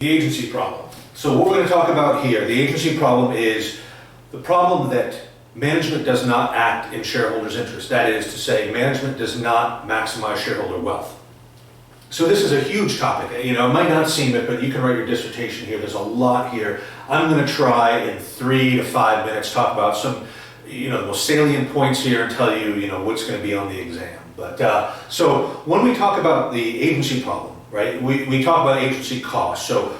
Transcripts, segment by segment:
The agency problem. So what we're going to talk about here, the agency problem is the problem that management does not act in shareholders' interest. That is to say, management does not maximize shareholder wealth. So this is a huge topic. You know, it might not seem it, but you can write your dissertation here. There's a lot here. I'm going to try in 3 to 5 minutes talk about some, the most salient points here and tell you, what's going to be on the exam. But so when we talk about the agency problem, right, we talk about agency costs. So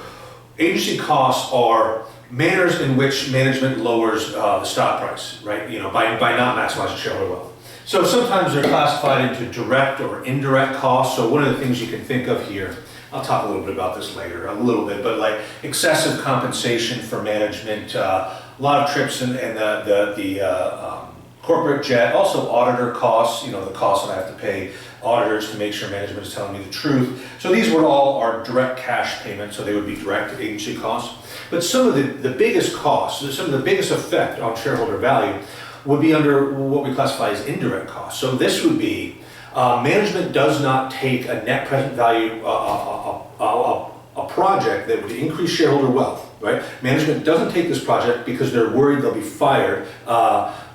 agency costs are manners in which management lowers the stock price, right, by not maximizing shareholder wealth. So sometimes they're classified into direct or indirect costs. So one of the things you can think of here, I'll talk a little bit about this later, but like excessive compensation for management, a lot of trips and the corporate jet, also auditor costs, the costs that I have to pay auditors to make sure management is telling me the truth. So these were all our direct cash payments, so they would be direct agency costs. But some of the biggest costs, some of the biggest effect on shareholder value would be under what we classify as indirect costs. So this would be management does not take a net present value, a project that would increase shareholder wealth, right? Management doesn't take this project because they're worried they'll be fired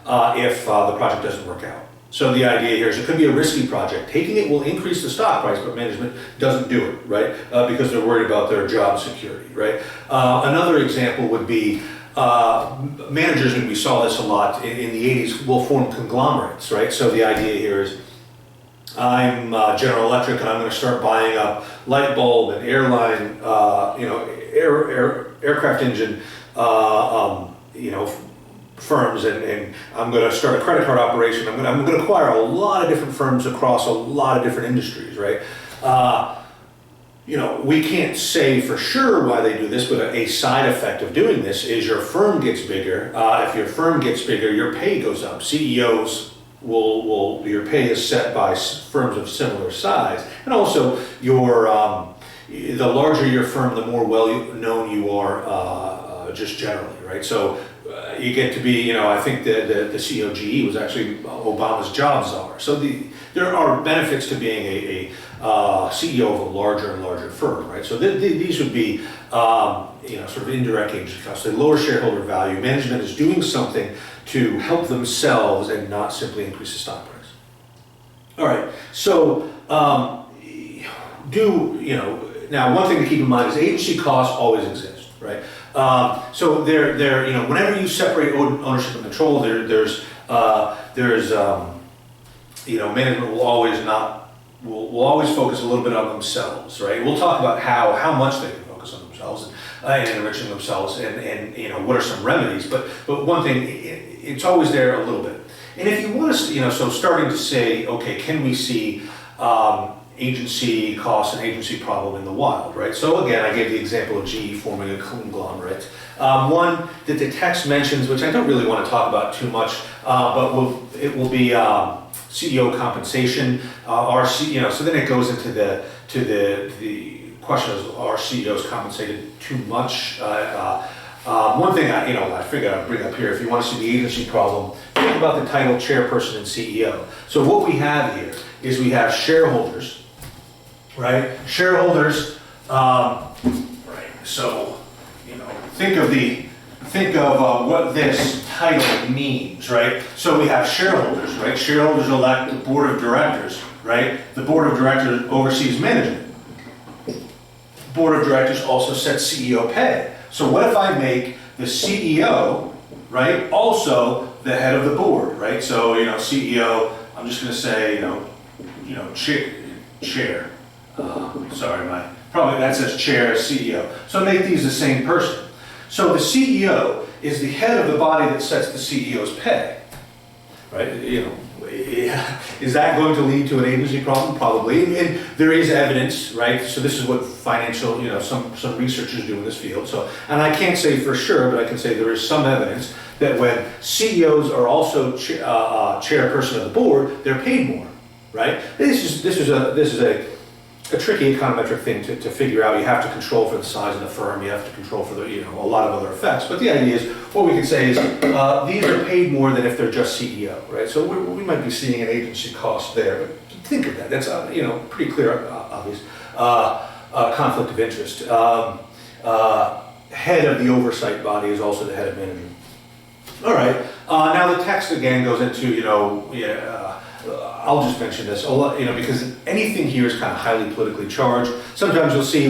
if the project doesn't work out. So the idea here is it could be a risky project. Taking it will increase the stock price, but management doesn't do it, right? Because they're worried about their job security, right? Another example would be managers, and we saw this a lot in the 80s, will form conglomerates, right? So the idea here is I'm General Electric and I'm going to start buying up light bulb and airline, aircraft engine, firms, and I'm going to start a credit card operation. I'm going to acquire a lot of different firms across a lot of different industries, right? We can't say for sure why they do this, but a side effect of doing this is your firm gets bigger. If your firm gets bigger, your pay goes up. CEOs your pay is set by firms of similar size, and also the larger your firm, the more well known you are, just generally, right? So you get to be, I think the CEO of GE was actually Obama's job czar. So there are benefits to being a CEO of a larger and larger firm, right? So these would be, sort of indirect agency costs. They lower shareholder value. Management is doing something to help themselves and not simply increase the stock price. All right, so now one thing to keep in mind is agency costs always exist, right? So whenever you separate ownership and control, there's management will always focus a little bit on themselves, right? We'll talk about how much they can focus on themselves and enriching themselves, and what are some remedies. But one thing, it's always there a little bit. And if you want to, so starting to say, okay, can we see agency costs and agency problem in the wild, right? So again, I gave the example of GE forming a conglomerate. One that the text mentions, which I don't really want to talk about too much, but it will be CEO compensation. So then it goes into the question of, are CEOs compensated too much? One thing I figured I'd bring up here, if you want to see the agency problem, think about the title chairperson and CEO. So what we have here is we have shareholders, right? Shareholders, right? So, think of what this title means, right? So we have shareholders, right? Shareholders elect the board of directors, right? The board of directors oversees management. Board of directors also sets CEO pay. So what if I make the CEO, right, also the head of the board, right? So, CEO, I'm just going to say, chair. Probably that says chair, CEO. So make these the same person. So the CEO is the head of the body that sets the CEO's pay, right? Is that going to lead to an agency problem? Probably. And there is evidence, right? So this is what financial, some researchers do in this field. So, and I can't say for sure, but I can say there is some evidence that when CEOs are also chairperson of the board, they're paid more, right? This is a tricky econometric thing to figure out. You have to control for the size of the firm. You have to control for a lot of other effects. But the idea is, what we can say is these are paid more than if they're just CEO, right? So we might be seeing an agency cost there. But think of that. That's pretty clear, obvious conflict of interest. head of the oversight body is also the head of management. All right. Now the text again goes into, I'll just mention this, because anything here is kind of highly politically charged. Sometimes you'll see,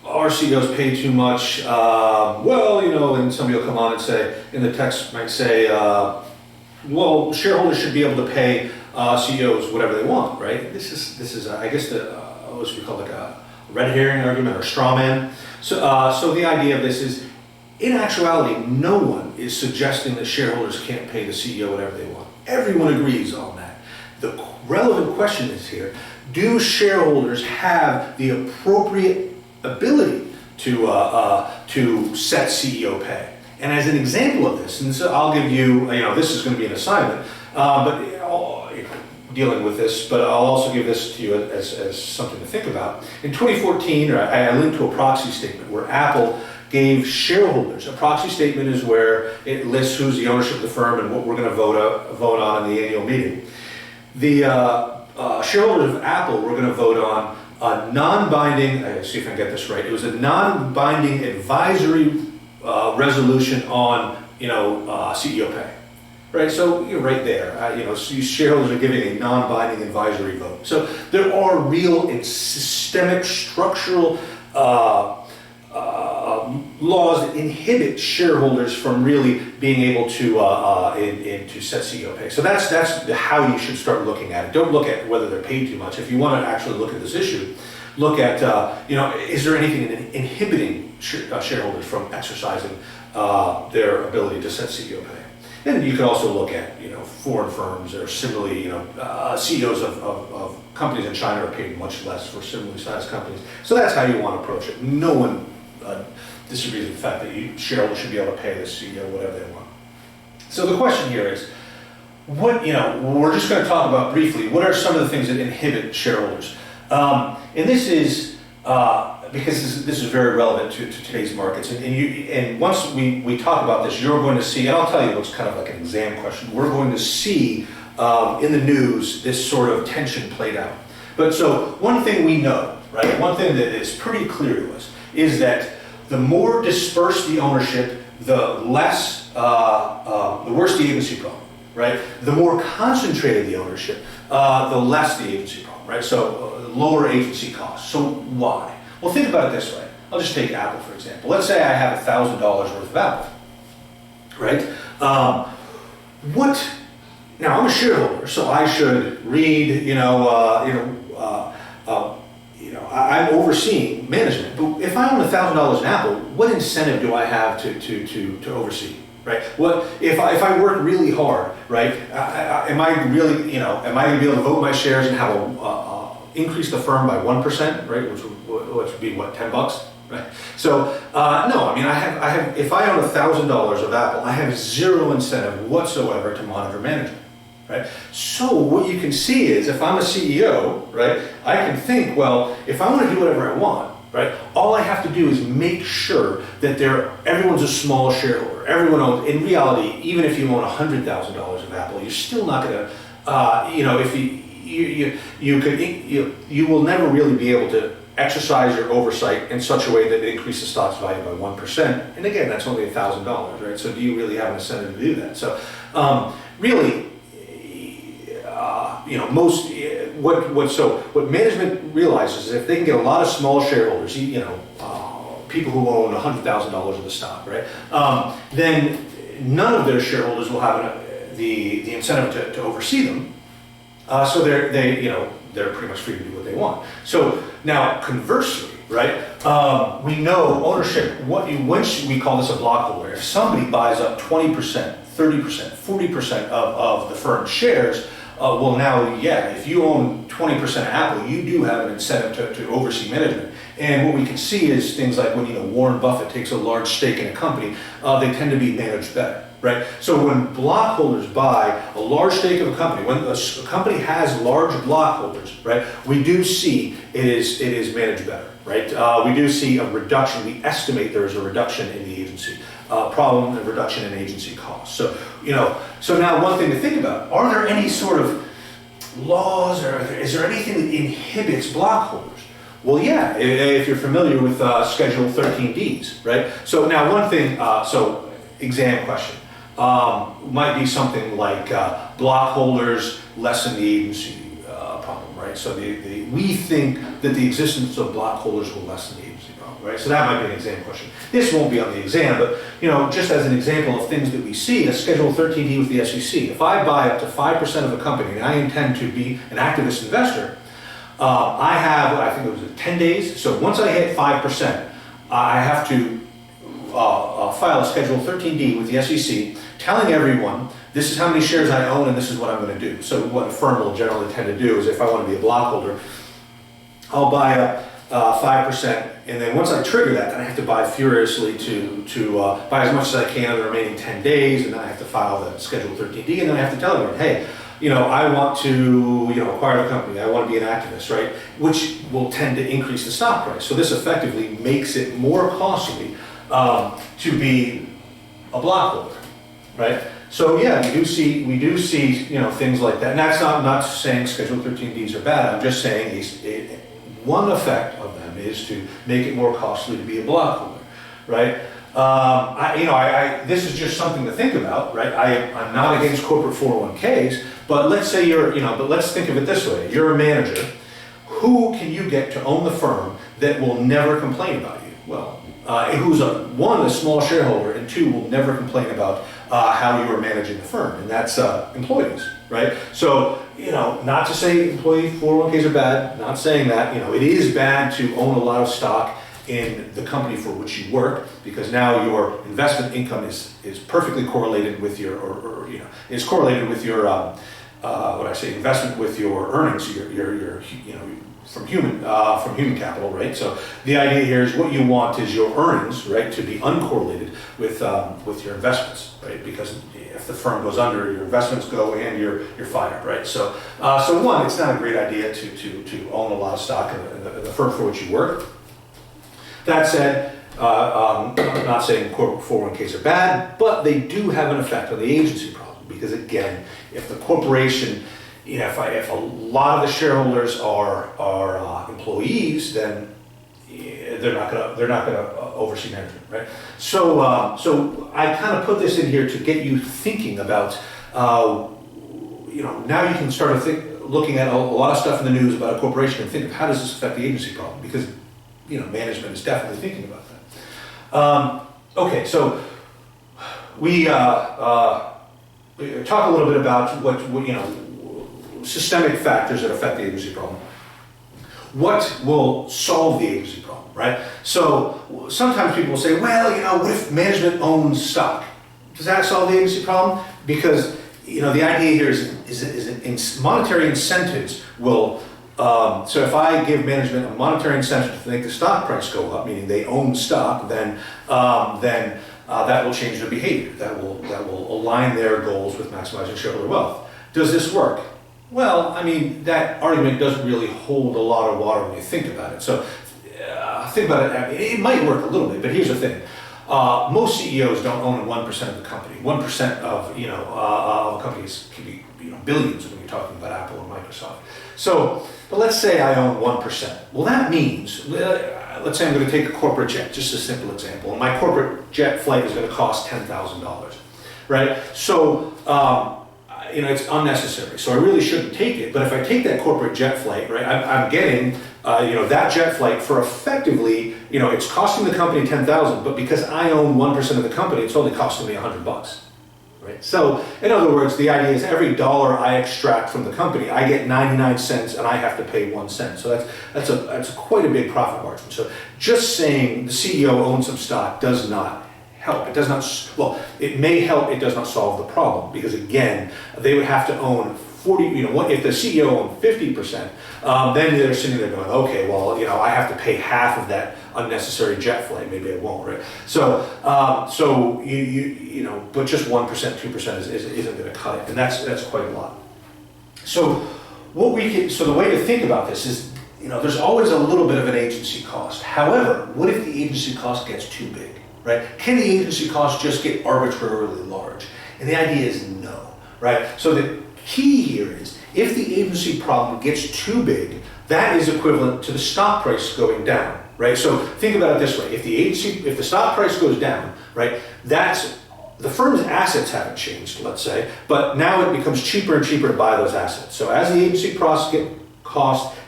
our CEOs pay too much. And somebody will come on and say, in the text might say, shareholders should be able to pay CEOs whatever they want, right? This is I guess what we call like a red herring argument or straw man. So the idea of this is, in actuality, no one is suggesting that shareholders can't pay the CEO whatever they want. Everyone agrees on that. The relevant question is here, do shareholders have the appropriate ability to set CEO pay? And as an example of this, and so I'll give you, this is going to be an assignment, dealing with this, but I'll also give this to you as something to think about. In 2014, I linked to a proxy statement where Apple gave shareholders. A proxy statement is where it lists who's the ownership of the firm and what we're going to vote on in the annual meeting. The shareholders of Apple were going to vote on a non-binding, see if I can get this right, it was a non-binding advisory resolution on CEO pay. Right, so you're right there. So shareholders are giving a non-binding advisory vote. So there are real and systemic structural laws that inhibit shareholders from really being able to set CEO pay. So that's how you should start looking at it. Don't look at whether they're paid too much. If you want to actually look at this issue, look at is there anything inhibiting shareholders from exercising their ability to set CEO pay? And you can also look at foreign firms that are similarly CEOs of companies in China are paid much less for similarly sized companies. So that's how you want to approach it. No one disagrees with the fact that shareholders should be able to pay the CEO whatever they want. So the question here is, we're just going to talk about briefly, what are some of the things that inhibit shareholders? And this is because this is very relevant to today's markets. And once we talk about this, you're going to see, and I'll tell you, it's kind of like an exam question. We're going to see in the news this sort of tension played out. But so one thing we know, right? One thing that is pretty clear to us is that the more dispersed the ownership, the less, the worse the agency problem, right? The more concentrated the ownership, the less the agency problem, right? So lower agency costs. So why? Well, think about it this way. I'll just take Apple, for example. Let's say I have $1,000 worth of Apple, right? Now I'm a shareholder, so I should read, I'm overseeing management. But if I own $1,000 in Apple, what incentive do I have to oversee, right? What if I work really hard, right? Am I going to be able to vote my shares and have increase the firm by 1%, right? Which would be what, $10, right? So no, I mean, I have. If I own $1,000 of Apple, I have zero incentive whatsoever to monitor management, right? So what you can see is, if I'm a CEO, right, I can think, well, if I want to do whatever I want, right, all I have to do is make sure that everyone's a small shareholder. Everyone owns. In reality, even if you own $100,000 of Apple, you're still not going to, if you will never really be able to exercise your oversight in such a way that it increases the stock's value by 1%. And again, that's only $1,000, right? So do you really have an incentive to do that? So really, what management realizes is, if they can get a lot of small shareholders, people who own $100,000 of the stock, right? Then none of their shareholders will have the incentive to oversee them. So they're pretty much free to do what they want. So now, conversely, right? We know ownership. We call this a block holder. If somebody buys up 20%, 30%, 40% of the firm's shares, if you own 20% of Apple, you do have an incentive to oversee management. And what we can see is things like when Warren Buffett takes a large stake in a company, they tend to be managed better. Right? So when block holders buy a large stake of a company, when a company has large block holders, right, we do see it is managed better, right? We do see a reduction. We estimate there is a reduction in the agency problem, a reduction in agency costs. So so now one thing to think about: are there any sort of laws, or is there anything that inhibits block holders? Well, yeah, if you're familiar with Schedule 13Ds, right? So now one thing, so exam question, might be something like block holders lessen the agency problem, right? So we think that the existence of block holders will lessen the agency problem, right? So that might be an exam question. This won't be on the exam, but just as an example of things that we see, a Schedule 13D with the SEC, if I buy up to 5% of a company and I intend to be an activist investor, I have, I think it was 10 days, so once I hit 5%, I have to file a Schedule 13D with the SEC telling everyone this is how many shares I own and this is what I'm going to do. So what a firm will generally tend to do is if I want to be a block holder, I'll buy up 5%, and then once I trigger that, then I have to buy furiously to buy as much as I can in the remaining 10 days, and then I have to file the Schedule 13D, and then I have to tell everyone, hey, I want to, acquire the company, I want to be an activist, right? Which will tend to increase the stock price. So this effectively makes it more costly to be a block holder, right? So yeah, we do see, things like that. And that's not saying Schedule 13Ds are bad. I'm just saying one effect of them is to make it more costly to be a block holder, right? This is just something to think about, right? I'm not against corporate 401ks, but let's say but let's think of it this way. You're a manager. Who can you get to own the firm that will never complain about you? Well, who's one, a small shareholder, and two, will never complain about how you are managing the firm, and that's employees, right? So, not to say employee 401ks are bad, not saying that, it is bad to own a lot of stock in the company for which you work, because now your investment income is perfectly correlated with your, is correlated with your, investment with your earnings, your from human capital, right? So the idea here is what you want is your earnings, right, to be uncorrelated with your investments, right? Because if the firm goes under, your investments go and you're fired, right? So one, it's not a great idea to own a lot of stock in the firm for which you work. That said, I'm not saying corporate 401ks are bad, but they do have an effect on the agency problem, because again, if the corporation, if a lot of the shareholders are employees, then they're not gonna oversee management, right? So I kind of put this in here to get you thinking about, now you can start looking at a lot of stuff in the news about a corporation and think of how does this affect the agency problem, because management is definitely thinking about that. Okay, so we talk a little bit about what systemic factors that affect the agency problem. What will solve the agency problem, right? So sometimes people will say, well, what if management owns stock? Does that solve the agency problem? Because the idea here is monetary incentives will. So if I give management a monetary incentive to make the stock price go up, meaning they own stock, then that will change their behavior. That will align their goals with maximizing shareholder wealth. Does this work? Well, that argument doesn't really hold a lot of water when you think about it. So think about it. It might work a little bit, but here's the thing. Most CEOs don't own 1% of the company. 1% of of companies can be billions when you're talking about Apple and Microsoft. So, but let's say I own 1%. Well, that means let's say I'm going to take a corporate jet, just a simple example, and my corporate jet flight is going to cost $10,000, right? So it's unnecessary. So I really shouldn't take it. But if I take that corporate jet flight, right, I'm getting that jet flight for effectively, it's costing the company $10,000, but because I own 1% of the company, it's only costing me $100. Right? So, in other words, the idea is every dollar I extract from the company, I get 99 cents and I have to pay 1 cent. So that's quite a big profit margin. So just saying the CEO owns some stock does not help. It does not, well, it may help, it does not solve the problem, because again, they would have to own 40, if the CEO owned 50%, then they're sitting there going, okay, well, I have to pay half of that unnecessary jet flight, maybe I won't, right? So, but just 1%, 2% isn't going to cut it, and that's quite a lot. So the way to think about this is, there's always a little bit of an agency cost. However, what if the agency cost gets too big, right? Can the agency cost just get arbitrarily large? And the idea is no, right? So the key here is, if the agency problem gets too big, that is equivalent to the stock price going down, right? So think about it this way: if the stock price goes down, right, that's the firm's assets haven't changed, let's say, but now it becomes cheaper and cheaper to buy those assets. So as the agency cost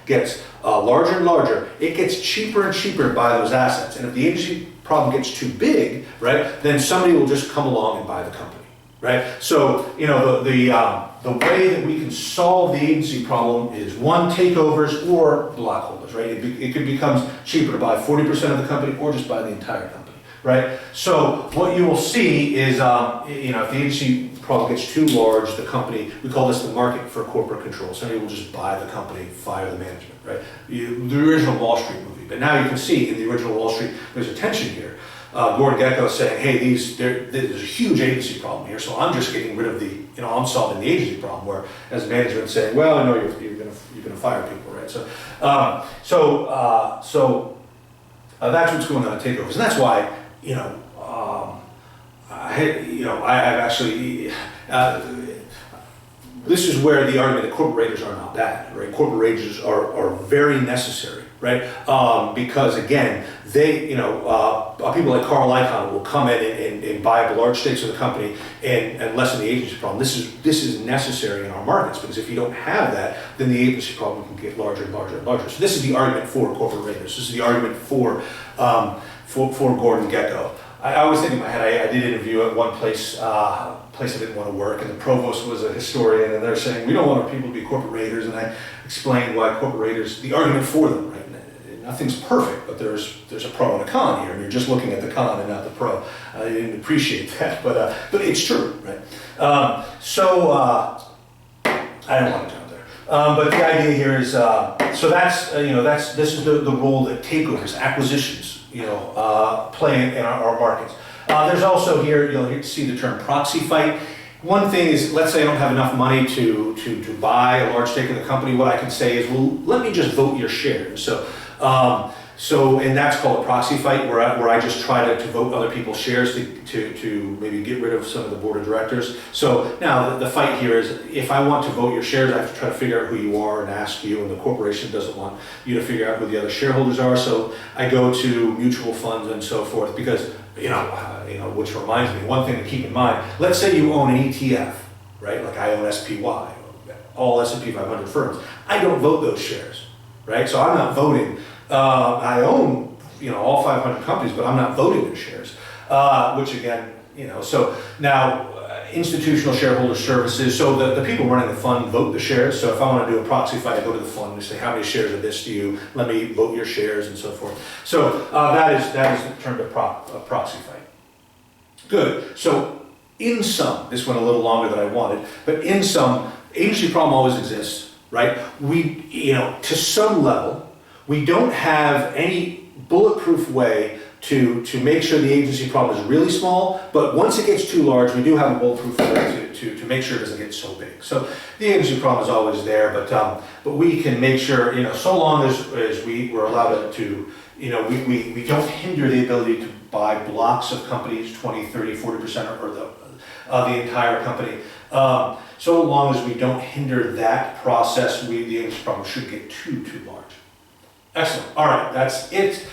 gets larger and larger, it gets cheaper and cheaper to buy those assets. And if the agency problem gets too big, right, then somebody will just come along and buy the company, right? So, you know, the way that we can solve the agency problem is one, takeovers or block holders, right? It could become cheaper to buy 40% of the company or just buy the entire company, right? So what you will see is, you know, if the agency problem gets too large, the company, we call this the market for corporate control. Somebody will just buy the company, fire the management, right? The original Wall Street movie. But now you can see in the original Wall Street, there's a tension here. Gordon Gekko is saying, hey, there's a huge agency problem here, so I'm just getting rid of I'm solving the agency problem. Where as management saying, well, I know you're going to fire people, right? So that's what's going on at takeovers, and that's why I've actually. This is where the argument that corporate raiders are not bad, right? Corporate raiders are very necessary, right? Because again, they, people like Carl Icahn will come in and buy up large stakes of the company and lessen the agency problem. This is necessary in our markets, because if you don't have that, then the agency problem can get larger and larger and larger. So this is the argument for corporate raiders. This is the argument for Gordon Gekko. I always think in my head, I did interview at one place I didn't want to work, and the provost was a historian, and they're saying, we don't want our people to be corporate raiders, and I explained why corporate raiders, the argument for them, right? Nothing's perfect, but there's a pro and a con here, and you're just looking at the con and not the pro. I didn't appreciate that, but it's true, right? I don't want to jump there. But the idea here is, this is the role that takeovers, acquisitions, play in our markets. There's also here, you'll see the term proxy fight. One thing is, let's say I don't have enough money to buy a large stake in the company. What I can say is, well, let me just vote your shares. And that's called a proxy fight, where I just try to vote other people's shares to maybe get rid of some of the board of directors. So now the fight here is, if I want to vote your shares, I have to try to figure out who you are and ask you, and the corporation doesn't want you to figure out who the other shareholders are. So I go to mutual funds and so forth, because which reminds me, one thing to keep in mind. Let's say you own an ETF, right? Like I own SPY, all S&P 500 firms. I don't vote those shares, right? So I'm not voting. I own, all 500 companies, but I'm not voting their shares. Which again, so now institutional shareholder services. So the people running the fund vote the shares. So if I want to do a proxy fight, I go to the fund and say, how many shares of this do you? Let me vote your shares and so forth. So that is termed a proxy fight. Good. So in sum, this went a little longer than I wanted, but in sum, agency problem always exists, right? We, to some level, we don't have any bulletproof way to make sure the agency problem is really small, but once it gets too large, we do have a bulletproof way to make sure it doesn't get so big. So the agency problem is always there, but we can make sure, so long as we're allowed to, we don't hinder the ability to buy blocks of companies, 20, 30, 40% or the entire company. So long as we don't hinder that process, the agency problem shouldn't get too large. Excellent. All right, that's it.